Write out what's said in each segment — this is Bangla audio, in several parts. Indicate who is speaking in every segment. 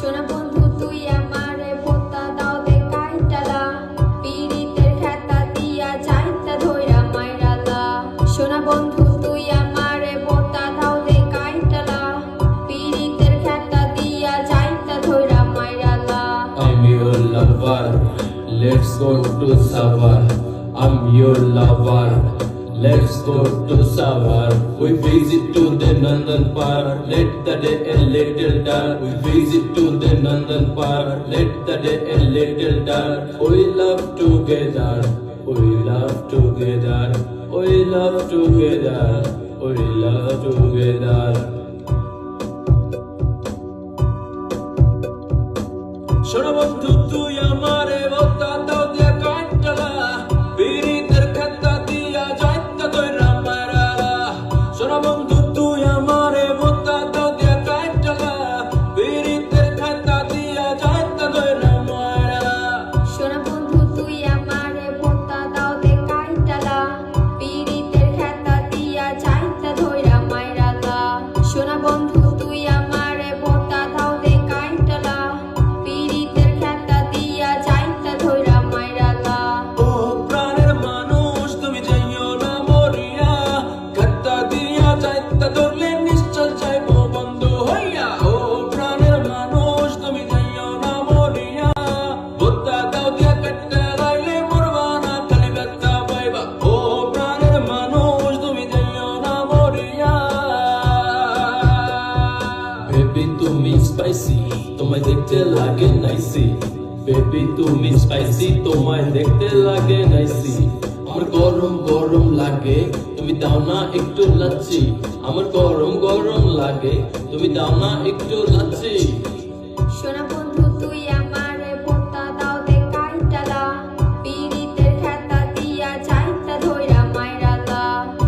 Speaker 1: সোনা বন্ধু তুই আমারে ভোতা দাও দে কাইটালা পীড়িতের খেতা দিয়া যাইতা ধইরা মাইরালা সোনা বন্ধু তুই আমারে ভোতা দাও দে কাইটালা পীড়িতের খেতা দিয়া যাইতা ধইরা মাইরালা
Speaker 2: I'm your lover, let's go to Savar. I'm your lover, let's go to Savar. We visit to the Nandan Park, let the day a little dark. We visit to the Nandan Park, let the day a little dark. We love together, we love together, we love together, we love together. সোনা বন্ধু তুই আমারে ভোতা দাও দিয়া কাইটালা পীড়িতের খেতা দিয়া যাইতা ধইরা মাইরালা সোনা বন্ধু তুই আমারে ভোতা দাও দিয়া কাইটালা পীড়িতের খেতা দিয়া যাইতা ধইরা মাইরালা
Speaker 1: সোনা বন্ধু তুই আমারে ভোতা দাও দে কাইটালা পীড়িতের খেতা দিয়া যাইতা ধইরা মাইরালা সোনা বন্ধু তুই আমারে ভোতা দাও দে কাইটালা পীড়িতের খেতা দিয়া যাইতা ধইরা মাইরালা
Speaker 2: ও প্রাণের মানুষ তুমি যাইও না মরিয়া খেতা দিয়া যাইতা ধরলে নিশ্চয় যাইবো বন্ধ হইয়া ও প্রাণের মানুষ তুমি যাইও না মরিয়া ভোতা দাও দিয়া কাটতে লাইলে মরবা না খালি ব্যথা পাইবা ও প্রাণের মানুষ তুমি যাইও না মরিয়া বেবি তুমি স্পাইসি তোমায় দেখতে লাগে নাইসি বেবি তুমি স্পাইসি তোমায় দেখতে লাগে নাইসি আমার গরম গরম লাগে তুমি দাও না একটু লাচ্ছি আমার গরম গরম লাগে তুমি দাও না একটু লাচ্ছি
Speaker 1: সোনা বন্ধু তুই আমারে ভোতা দাও দে কাইটালা পীড়িতের খেতা দিয়া যাইতা ধইরা মাইরালা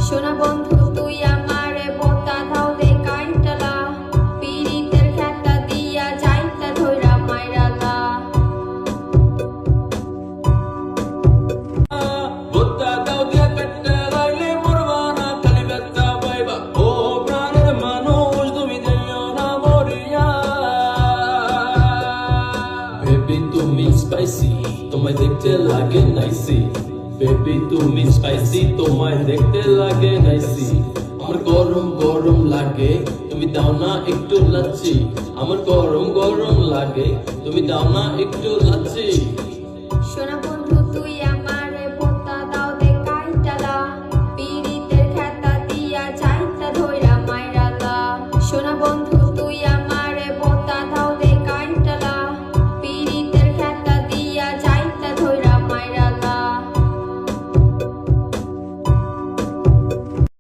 Speaker 1: সোনা বন্ধু তুই আমারে ভোতা দাও দে কাইটালা পীড়িতের খেতা দিয়া যাইতা ধইরা মাইরালা
Speaker 2: ভোতা দাও দিয়া কাটতে লাইলে মরবা না খালি ব্যথা পাইবা ও প্রাণের মানুষ তুমি যাইও না মরিয়া বেবি তুমি স্পাইসি তোমায় দেখতে লাগে নাইসি বেবি তুমি স্পাইসি তোমায় দেখতে লাগে নাইসি আমার গরম গরম লাগে তুমি দাও না একটু লাচ্ছি আমার গরম গরম লাগে তুমি দাও না একটু লাচ্ছি
Speaker 1: সোনা